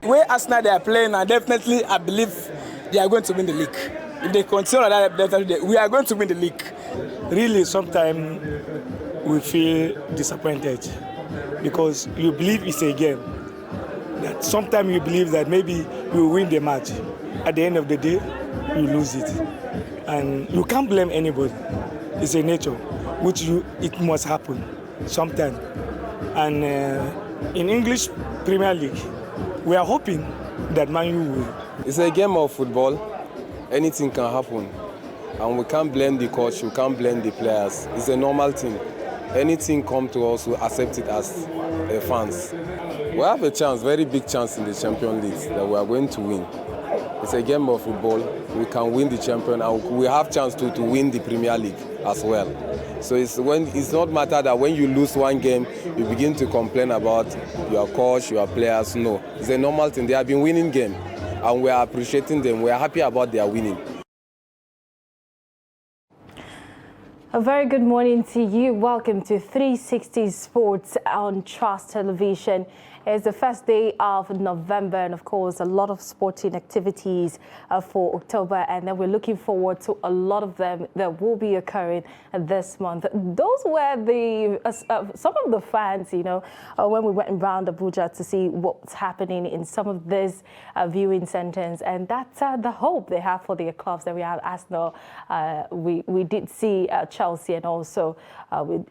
The way Arsenal they are playing, and definitely I believe they are going to win the league. If they continue like that, we are going to win the league. Really, sometimes we feel disappointed because you believe it's a game. That sometimes you believe that maybe you will win the match. At the end of the day, you lose it, and you can't blame anybody. It's a nature, it must happen sometime. And in English Premier League, we are hoping that Man U will. It's a game of football. Anything can happen. And we can't blame the coach, we can't blame the players. It's a normal thing. Anything come to us, we accept it as fans. We have a chance, very big chance in the Champions League that we are going to win. It's a game of football. We can win the champion and we have chance to win the Premier League as well. So it's not matter that when you lose one game, you begin to complain about your coach, your players. No, it's a normal thing. They have been winning game and we are appreciating them. We are happy about their winning. A very good morning to you. Welcome to 360 Sports on Trust Television. It's the first day of November, and of course, a lot of sporting activities for October, and then we're looking forward to a lot of them that will be occurring this month. Those were some of the fans, when we went around Abuja to see what's happening in some of these viewing centers, and that's the hope they have for their clubs. That we have Arsenal, we did see Chelsea, and also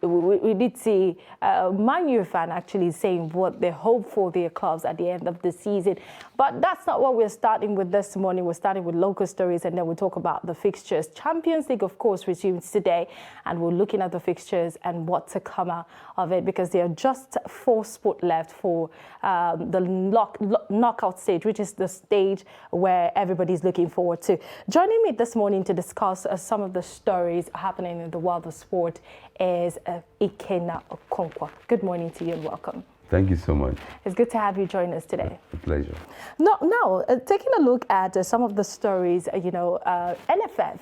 we did see Man U fan actually saying what they hope for their clubs at the end of the season. But that's not what we're starting with this morning. We're starting with local stories, and then we'll talk about the fixtures. Champions League, of course, resumes today, and we're looking at the fixtures and what to come out of it, because there are just 4 sports left for the knockout stage, which is the stage where everybody's looking forward to. Joining me this morning to discuss some of the stories happening in the world of sport is Ikenna Okonkwo. Good morning to you and welcome. Thank you so much. It's good to have you join us today. A pleasure. Now, taking a look at some of the stories, NFF,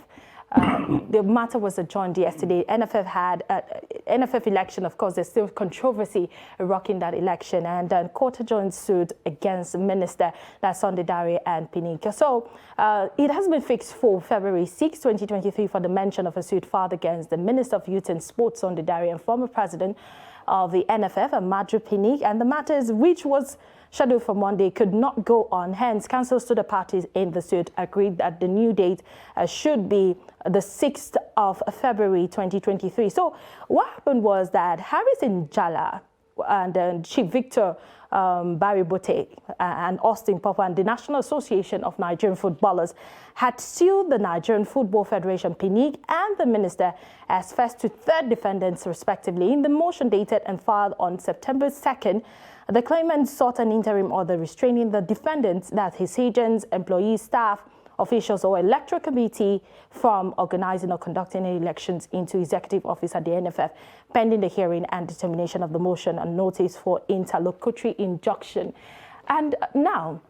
the matter was adjourned yesterday. NFF had NFF election. Of course, there's still controversy rocking that election, and court adjourned suit against Minister Sundowns and Pinnick. So it has been fixed for February 6, 2023, for the mention of a suit filed against the Minister of Youth and Sports, Sundowns, and former president of the NFF, Amadou Pinnick, and the matters, which was scheduled for Monday, could not go on. Hence, counsel to the parties in the suit agreed that the new date should be the 6th of February 2023. So what happened was that Harrison Jala and Chief Victor Barry Bote and Austin Papa and the National Association of Nigerian Footballers had sued the Nigerian Football Federation, Pinnick, and the minister as first to third defendants, respectively. In the motion dated and filed on September 2nd, the claimant sought an interim order restraining the defendants, that his agents, employees, staff, officials, or electoral committee from organizing or conducting any elections into executive office at the NFF, pending the hearing and determination of the motion and notice for interlocutory injunction. And now,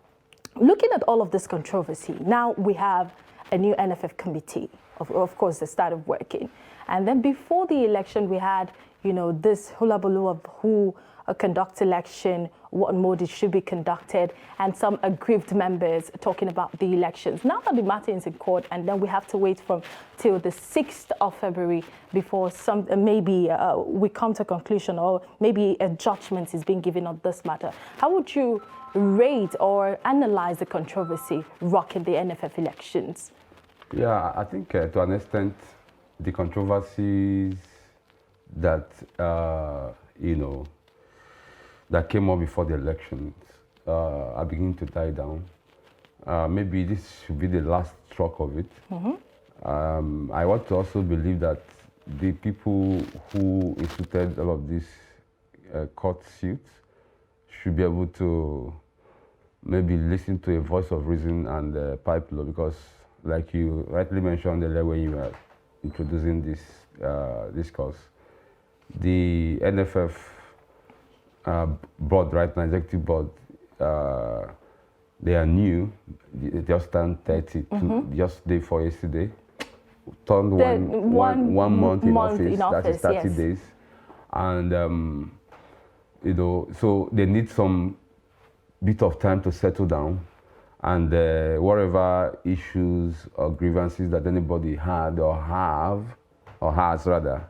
looking at all of this controversy, now we have a new NFF committee. Of course, they started working. And then before the election, we had, this hullabaloo of who conducts election, what mode it should be conducted, and some aggrieved members talking about the elections. Now that the matter is in court, and then we have to wait till the 6th of February before we come to a conclusion, or maybe a judgment is being given on this matter. How would you rate or analyze the controversy rocking the NFF elections? Yeah, I think to an extent, the controversies that, that came up before the elections are beginning to die down. Maybe this should be the last stroke of it. Mm-hmm. I want to also believe that the people who instituted all of these court suits should be able to maybe listen to a voice of reason and pipe law, because like you rightly mentioned earlier when you were introducing this discourse, the NFF board right now, executive board, they are new. They just turned 30, just day before yesterday. Turned one month in office. That is 30 yes. days, and so they need some bit of time to settle down, and whatever issues or grievances that anybody had or has rather,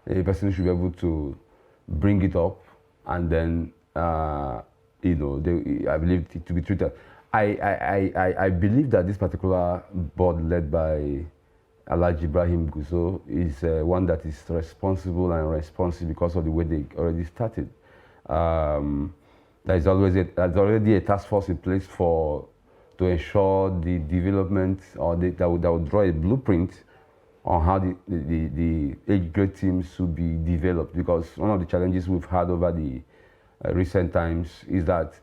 a person should be able to bring it up, and then you know, I believe it to be treated. I believe that this particular board led by Alhaji Ibrahim Guzo is one that is responsible and responsive because of the way they already started. There's already a task force in place to ensure the development, or that would draw a blueprint on how the age grade teams should be developed. Because one of the challenges we've had over the recent times is that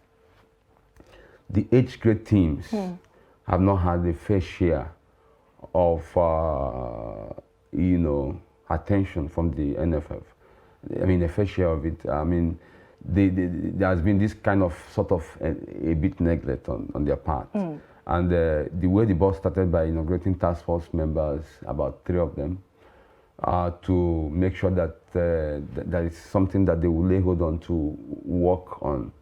the age grade teams have not had a fair share of you know, attention from the NFF. I mean, a fair share of it. I mean, there has been this kind of sort of a bit neglect on their part. And the way the board started by inaugurating task force members, about 3 of them, to make sure that that is something that they will lay hold on to work on,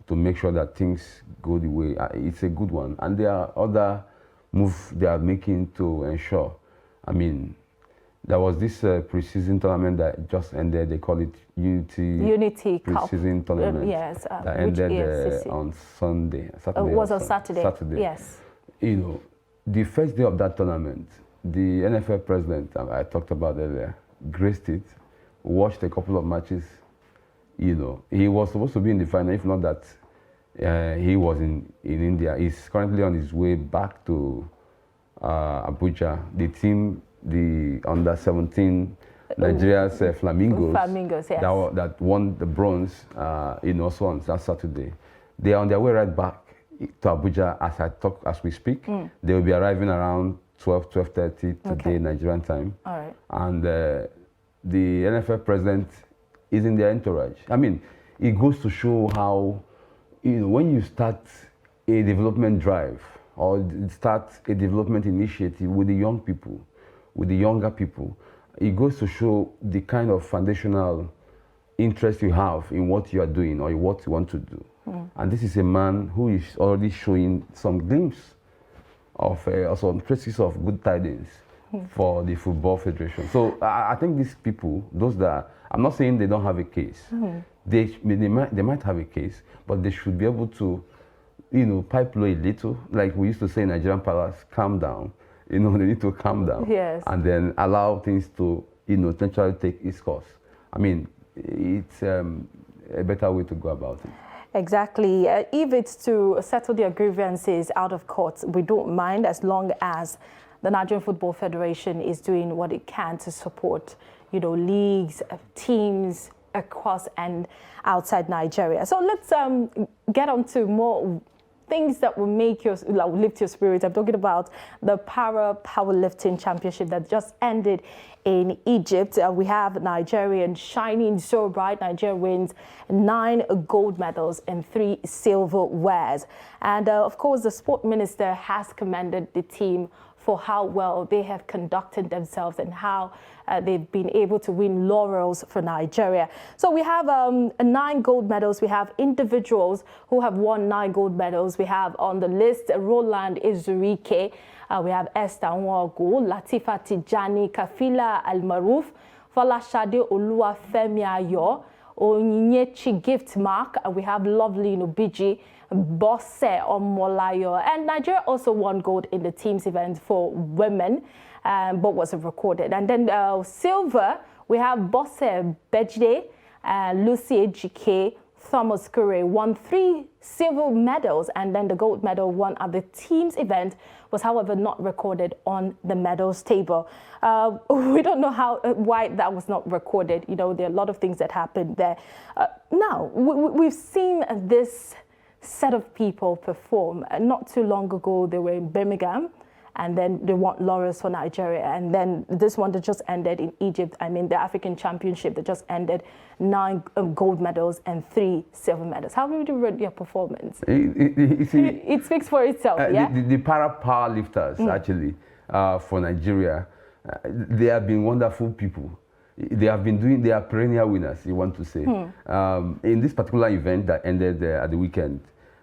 to make sure that things go the way. It's a good one. And there are other moves they are making to ensure. I mean, there was this pre-season tournament that just ended. They call it Unity pre-season tournament. Yes, that ended on Sunday. Saturday. It was on Saturday. Saturday. Yes. You know, the first day of that tournament, the NFF president I talked about earlier graced it, watched a couple of matches. You know, he was supposed to be in the final, if not that he was in India. He's currently on his way back to Abuja. The team, the under-17 Nigeria's Flamingos, yes. that won the bronze, you know, so on that Saturday. They are on their way right back to Abuja as we speak. They will be arriving around 12:30 today, Nigerian time. All right. And the NFF president is in their entourage. I mean, it goes to show how, you know, when you start a development drive or start a development initiative with the young people, with the younger people, it goes to show the kind of foundational interest you have in what you are doing or what you want to do. And this is a man who is already showing some glimpse of some traces of good tidings for the Football Federation. So I think these people, those that, I'm not saying they don't have a case. They might have a case, but they should be able to, you know, pipe low a little. Like we used to say in Nigerian Palace, calm down. You know, they need to calm down. Yes. And then allow things to, you know, naturally take its course. I mean, it's a better way to go about it. Exactly. If it's to settle their grievances out of court, we don't mind, as long as the Nigerian Football Federation is doing what it can to support, you know, leagues, teams across and outside Nigeria. So let's get on to more things that will make your, lift your spirit. I'm talking about the Powerlifting Championship that just ended in Egypt. We have Nigerian shining so bright. Nigeria wins 9 gold medals and 3 silverwares. And of course, the sport minister has commended the team for how well they have conducted themselves and how they've been able to win laurels for Nigeria. So we have 9 gold medals. We have individuals who have won 9 gold medals. We have on the list Roland Ezurike. We have Esther Nwagu, Latifa Tijani, Kafila Almaroof, Falashade Oluwafemi Ayo, Onyinyechi Gift Mark. We have Lovely Nubiji, Bosse Omolayo. And Nigeria also won gold in the teams event for women, but wasn't recorded. And then silver, we have Bosse Bejde, Lucy Ejike, Thomas Kure won 3 silver medals, and then the gold medal won at the teams event was, however, not recorded on the medals table. We don't know why that was not recorded. You know, there are a lot of things that happened there. Now, we've seen this set of people perform. Not too long ago, they were in Birmingham, and then they won laurels for Nigeria. And then this one that just ended in Egypt, I mean, the African Championship that just ended, 9 gold medals and 3 silver medals. How would you rate their performance? It speaks for itself, yeah? The power lifters, actually, for Nigeria, they have been wonderful people. They are perennial winners, you want to say. In this particular event that ended at the weekend,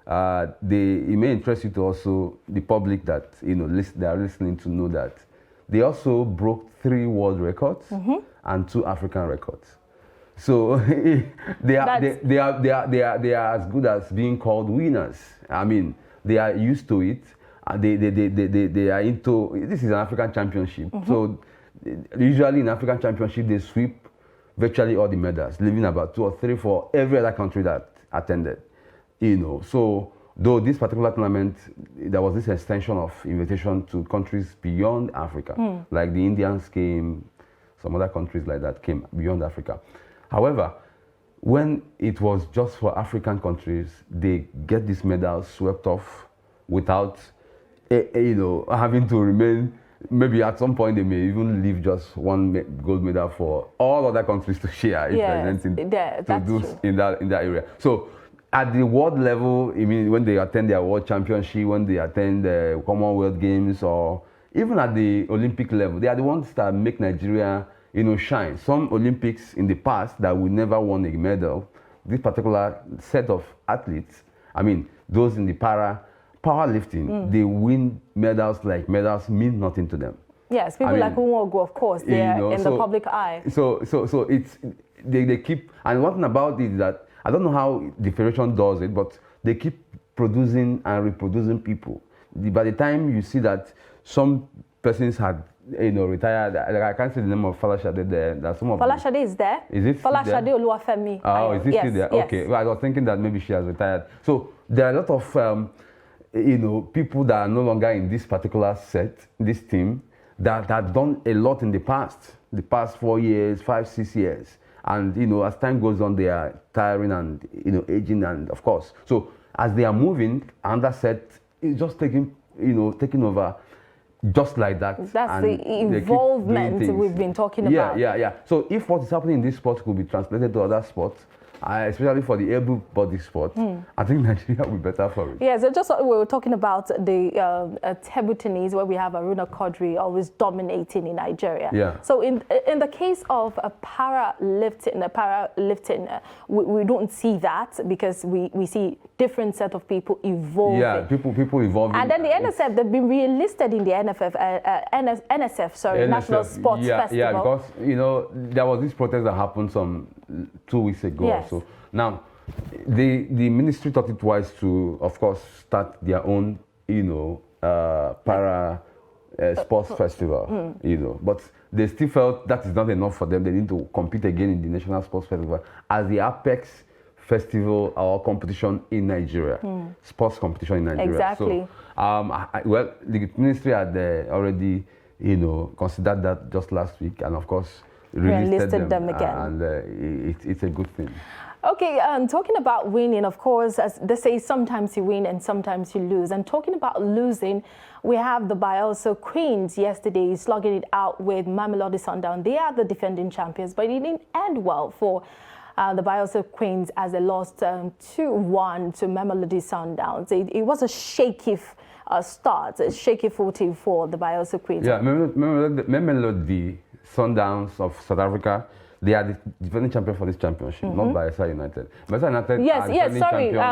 it may interest you to also, the public that, they are listening to know that they also broke 3 world records and 2 African records. So they are as good as being called winners. I mean, they are used to it. They are into, this is an African championship. So usually in African championship, they sweep virtually all the medals, leaving about 2 or 3 for every other country that attended. So though this particular tournament, there was this extension of invitation to countries beyond Africa, like the Indians came, some other countries like that came beyond Africa. However, when it was just for African countries, they get these medals swept off without, having to remain. Maybe at some point they may even leave just 1 gold medal for all other countries to share if there's anything to do in that area. So at the world level, I mean, when they attend their world championship, when they attend the Commonwealth Games, or even at the Olympic level, they are the ones that make Nigeria, shine. Some Olympics in the past that we never won a medal, this particular set of athletes, I mean, those in the powerlifting, they win medals like medals mean nothing to them. Yes, people like Unwogu, of course, they're in the public eye. So it's, they keep, and one thing about it is that, I don't know how the Federation does it, but they keep producing and reproducing people. By the time you see that some persons had, retired, I can't say the name of Falashade there. That some of Falashade is there. Is it Falashade Oluwafemi? Oh, is it still there? Yes. Okay. Well, I was thinking that maybe she has retired. So there are a lot of, people that are no longer in this particular set, this team, that had done a lot in the past 4 years, 5, 6 years. And, as time goes on, they are tiring and, aging, and of course. So as they are moving, another set is just taking over just like that. That's the involvement we've been talking about. Yeah. So if what is happening in this sport could be translated to other sports, especially for the able-bodied sport, I think Nigeria will be better for it. Yeah, so just we were talking about the table tennis, where we have Aruna Quadri always dominating in Nigeria. Yeah. So in the case of powerlifting, we don't see that, because we see different set of people evolving. Yeah, people evolving. And then the NSF, they've been relisted in the NFF, National Sports Festival. Yeah, because there was this protest that happened some 2 weeks ago. Yes. So now the ministry thought it wise to, of course, start their own para sports festival. But they still felt that is not enough for them. They need to compete again in the National Sports Festival as the apex festival or competition in Nigeria, sports competition in Nigeria. Exactly. So the ministry had already considered that just last week, and of course relisted them again. And it's a good thing. Okay, talking about winning, of course, as they say, sometimes you win and sometimes you lose. And talking about losing, we have the Bayelsa Queens yesterday slugging it out with Mamalodi Sundowns. They are the defending champions, but it didn't end well for the Bayelsa Queens, as they lost 2-1 to Mamalodi Sundowns. It was a shaky start, a shaky footing for the Bayelsa Queens. Yeah, Mamelodi Sundowns of South Africa, they are the defending champion for this championship, not Bayelsa United. Bayelsa United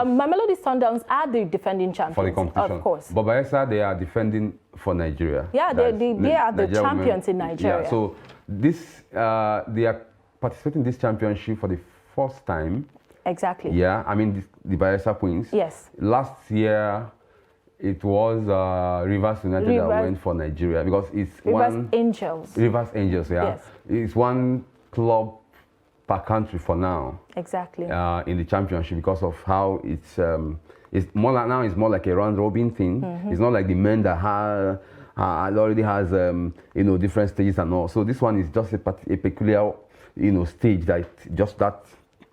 Mamelodi Sundowns are the defending champions for the competition, of course. But Bayelsa, they are defending for Nigeria. Yeah, they are the champions in Nigeria. Yeah, so this they are participating in this championship for the first time. Exactly. Yeah, I mean the Bayelsa Queens. Yes. Last year, it was Rivers United that went for Nigeria, because it's Rivers Angels. Rivers Angels, yeah. Yes. It's one club per country for now. Exactly. In the championship, because of how it's more like, now it's more like a round robin thing. It's not like the men that already has different stages and all. So this one is just a peculiar stage that just that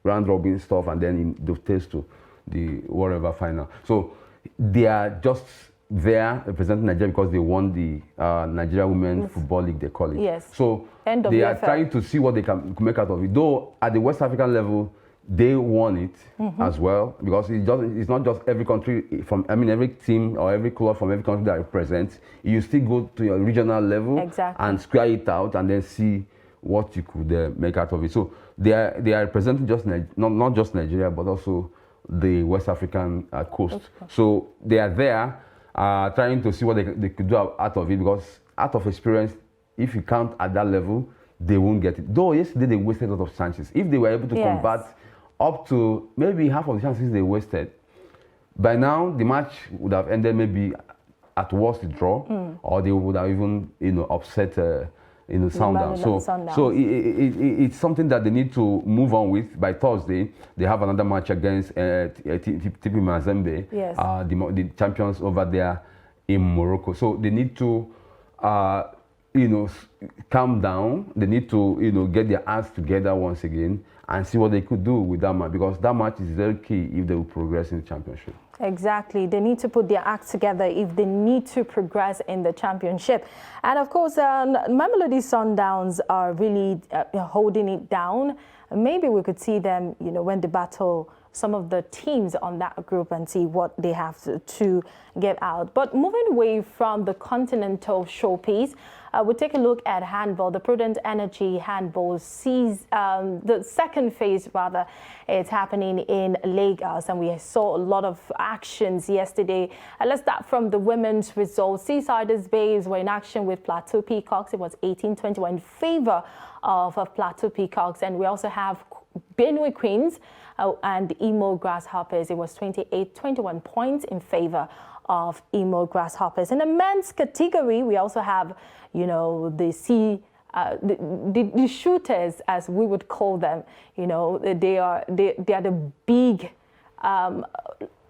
round robin stuff, and then it dovetails to the whatever final. So they are just there representing Nigeria because they won the Nigeria Women Football League, they call it. Yes. So they are trying to see what they can make out of it. Though at the West African level, they won it as well, because it's not just every country every team or every club from every country that represents. You still go to your regional level and square it out, and then see what you could make out of it. So they are representing just not just Nigeria, but also the West African coast. So they are there trying to see what they could do out of it, because out of experience, if you count at that level, they won't get it. Though yesterday they wasted a lot of chances. If they were able to convert up to maybe half of the chances they wasted, by now the match would have ended maybe at worst a draw, or they would have even upset Sundowns. So it's something that they need to move on with. By Thursday, they have another match against TP Mazembe, the champions over there in Morocco. So they need to calm down. They need to get their acts together once again and see what they could do with that match, because that match is very key if they will progress in the championship. Exactly. They need to put their acts together if they need to progress in the championship. And of course, Mamalodi Sundowns are really holding it down. Maybe we could see them, when they battle some of the teams on that group and see what they have to get out. But moving away from the continental showpiece, we'll take a look at handball. The Prudent Energy handball sees the second phase, rather, it's happening in Lagos, and we saw a lot of actions yesterday. Let's start from the women's results. Seasiders Babes were in action with Plateau Peacocks. It was 18-21 in favor of Plateau Peacocks, and we also have Benue Queens and Imo Grasshoppers. It was 28-21 points in favor of Imo Grasshoppers. In the men's category, we also have, the shooters, as we would call them. They are the big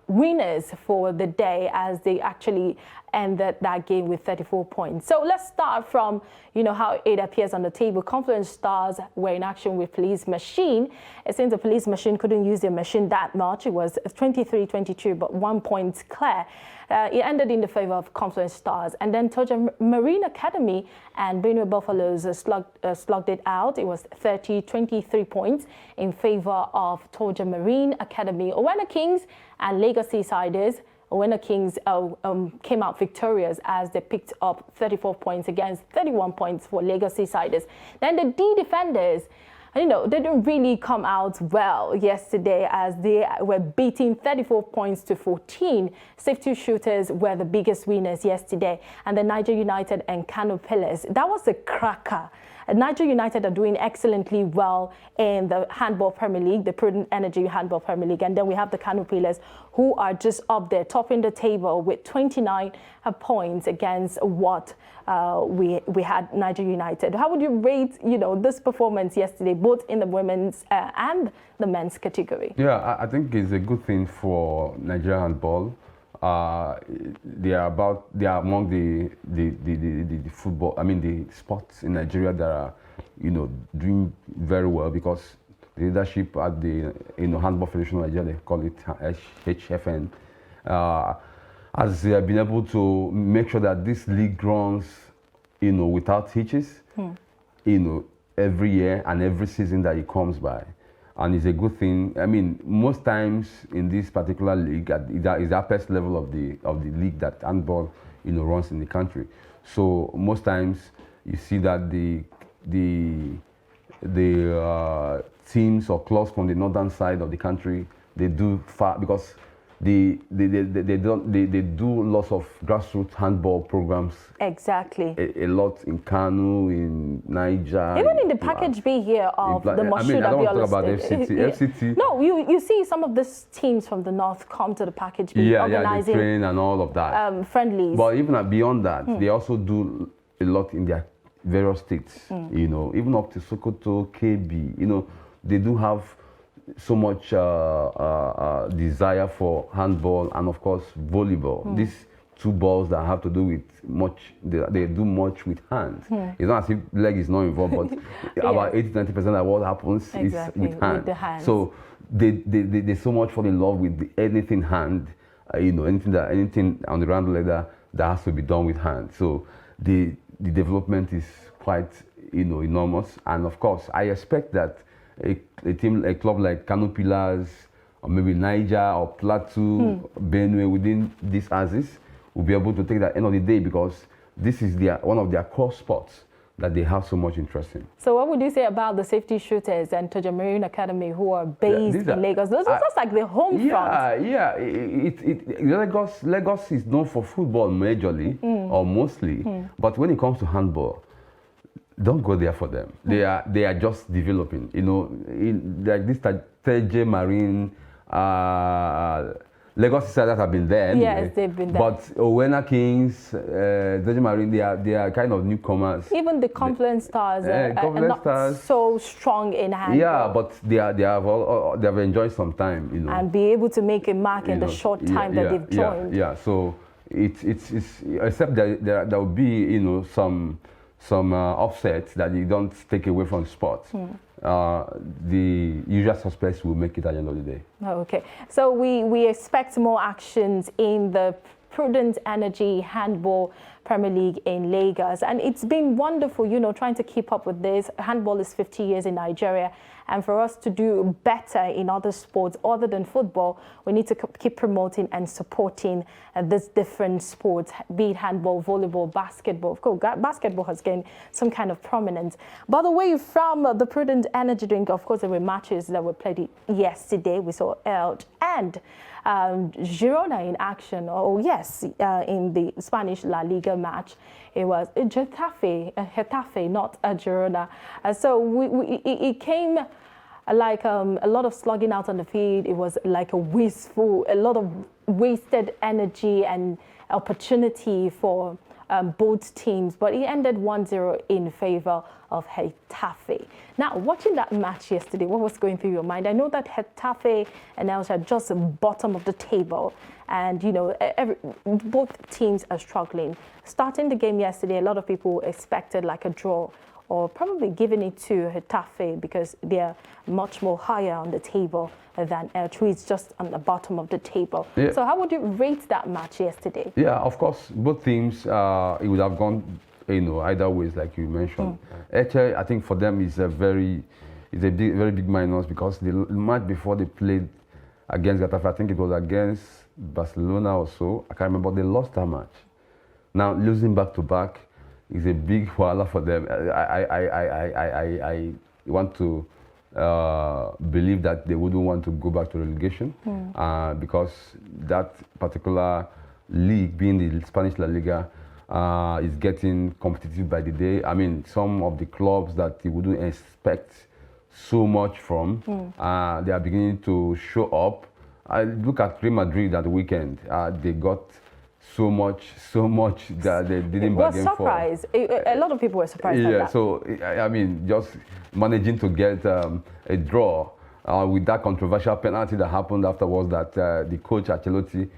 winners for the day, as they actually ended that game with 34 points. So let's start from, how it appears on the table. Confluence Stars were in action with Police Machine. Since the Police Machine couldn't use their machine that much, it was 23-22, but 1 point clear. It ended in the favor of Confluence Stars. And then Toja Marine Academy and Benue Buffaloes slugged it out. It was 30-23 points in favor of Toja Marine Academy. Owena Kings and Lagos Seasiders. Owena Kings came out victorious as they picked up 34 points against 31 points for Lagos Seasiders. Then the D Defenders, they didn't really come out well yesterday, as they were beating 34 points to 14. Safety Shooters were the biggest winners yesterday, and the Niger United and Kano Pillars. That was a cracker. Niger United are doing excellently well in the Handball Premier League, the Prudent Energy Handball Premier League. And then we have the Kano Pillars, who are just up there, topping the table with 29 points against what we had Niger United. How would you rate, this performance yesterday, both in the women's and the men's category? Yeah, I think it's a good thing for Nigeria handball. They are among the football, the sports in Nigeria that are, doing very well, because the leadership at the, Handball Federation of Nigeria, they call it HFN, has been able to make sure that this league runs, without hitches, every year and every season that it comes by. And it's a good thing. Most times in this particular league, is the upper level of the league that handball, runs in the country. So most times you see that the teams or clubs from the northern side of the country, they do far, because they do lots of grassroots handball programs. Exactly. A lot in Kano, in Niger. Even in the package B here of the Moshood. I don't want to talk about FCT. No, you see some of these teams from the north come to the package B, organizing the train and all of that. Friendlies. But even beyond that, they also do a lot in their various states. Even up to Sokoto, KB. They do have so much desire for handball and, of course, volleyball. These two balls that have to do with much, they do much with hands. It's not as if leg is not involved, but about 80-90% of what happens is with hands. The hands. So they so much fall in love with anything hand, anything on the round ladder that has to be done with hands. So the development is quite enormous, and of course I expect that a club like Kano Pillars, or maybe Niger or Plateau, Benue, within these axis, will be able to take that end of the day, because this is one of their core sports. that they have so much interest in. So what would you say about the safety shooters and Toja Marine Academy who are based in Lagos? Those are just like the home front. Yeah. Lagos is known for football majorly or mostly, but when it comes to handball, don't go there for them. They are just developing. You know, like this Toja Marine. Lagos Sisters have been there anyway. Yes, they've been there. But Owena Kings, Toja Marine, they are kind of newcomers. Even the Confluence Stars are not so strong in handball. Yeah, but they have enjoyed some time, you know. And be able to make a mark in the short time that they've joined. Yeah. So it's except that there will be, you know, some offsets that you don't take away from the sport. The usual suspects will make it at the end of the day. Okay, so we expect more actions in the Prudent Energy Handball Premier League in Lagos, and it's been wonderful, you know, trying to keep up with this. Handball is 50 years in Nigeria, and for us to do better in other sports other than football, we need to keep promoting and supporting these different sports, be it handball, volleyball, basketball. Of course, basketball has gained some kind of prominence. By the way, from the Prudent Energy Drink, of course, there were matches that were played yesterday. We saw Elche and Girona in action. Oh yes, in the Spanish La Liga match, it was Getafe, not Girona. So it came like a lot of slugging out on the field. It was like a lot of wasted energy and opportunity for both teams, but it ended 1-0 in favor of Getafe. Now, watching that match yesterday, what was going through your mind? I know that Getafe and Elche are just the bottom of the table, and you know both teams are struggling. Starting the game yesterday, a lot of people expected like a draw, or probably giving it to Getafe because they're much more higher on the table than Elche, who is just on the bottom of the table. Yeah. So how would you rate that match yesterday? Yeah, of course, both teams, it would have gone, you know, either ways, like you mentioned. Elche, I think for them is very big minus, because the match before they played against Getafe, I think it was against Barcelona or so, I can't remember, they lost that match. Now, losing back-to-back is a big walla for them. I want to believe that they wouldn't want to go back to relegation because that particular league, being the Spanish La Liga, is getting competitive by the day. I mean, some of the clubs that you wouldn't expect so much from, they are beginning to show up. I look at Real Madrid at the weekend. They got so much that they didn't bargain for. Surprise. A lot of people were surprised at that. So I mean, just managing to get a draw with that controversial penalty that happened afterwards, that the coach Ancelotti,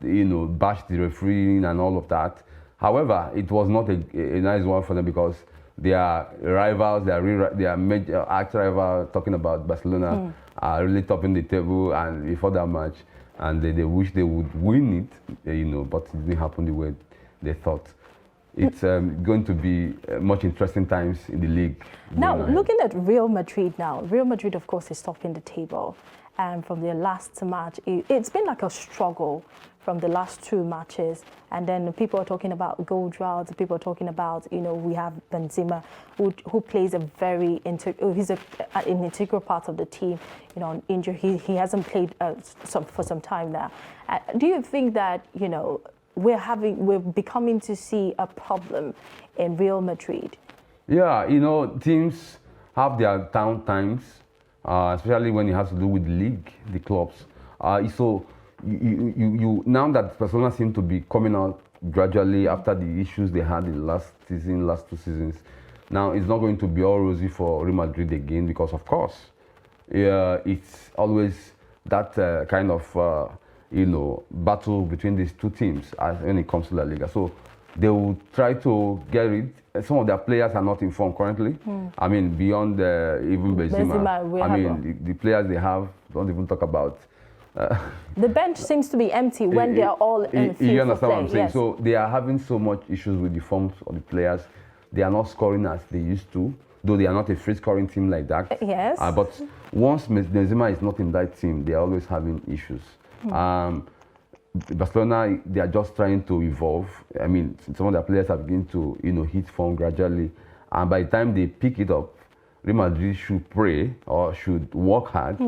you know, bashed the referee and all of that. However, it was not a nice one for them, because they are rivals. They are major arch-rival. Talking about Barcelona, are really topping the table, and before that match, and they wish they would win it, you know, but it didn't happen the way they thought. It's going to be much interesting times in the league. Now, looking at Real Madrid now, Real Madrid, of course, is topping the table. And from their last match, it's been like a struggle from the last two matches. And then people are talking about goal droughts. People are talking about, you know, we have Benzema, who plays he's an integral part of the team. You know, injured. He hasn't played for some time now. Do you think that, you know, we're becoming to see a problem in Real Madrid? Yeah, you know, teams have their down times, especially when it has to do with the league, the clubs. So you now that Barcelona seem to be coming out gradually after the issues they had in the last two seasons. Now it's not going to be all rosy for Real Madrid again, because of course, it's always that kind of you know, battle between these two teams when it comes to La Liga. So they will try to get it. Some of their players are not in form currently. I mean, beyond even Benzema. I mean, the players they have, don't even talk about. The bench seems to be empty when they are all in field. You understand what I'm saying? Yes. So they are having so much issues with the forms of the players. They are not scoring as they used to, though they are not a free-scoring team like that. Yes. But once Benzema is not in that team, they are always having issues. Barcelona, they are just trying to evolve. I mean, some of their players are beginning to, you know, hit form gradually, And by the time they pick it up, Real Madrid should pray or should work hard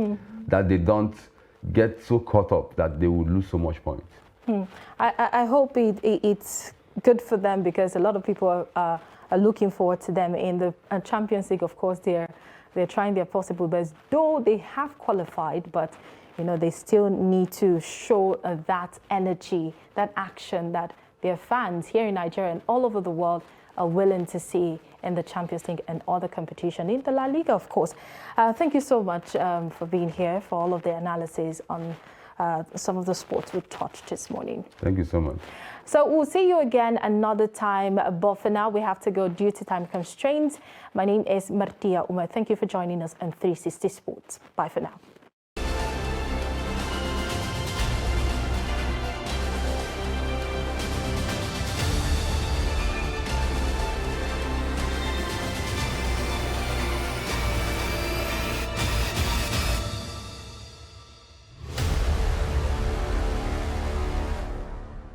that they don't get so caught up that they would lose so much points. I hope it's good for them, because a lot of people are looking forward to them in the Champions League. Of course, they're trying their possible best, though they have qualified, but they still need to show that energy, that action that their fans here in Nigeria and all over the world are willing to see in the Champions League and other competition, in the La Liga, of course. Thank you so much for being here, for all of the analysis on some of the sports we touched this morning. Thank you so much. So we'll see you again another time, but for now we have to go due to time constraints. My name is Martia Umar. Thank you for joining us on 360 Sports. Bye for now.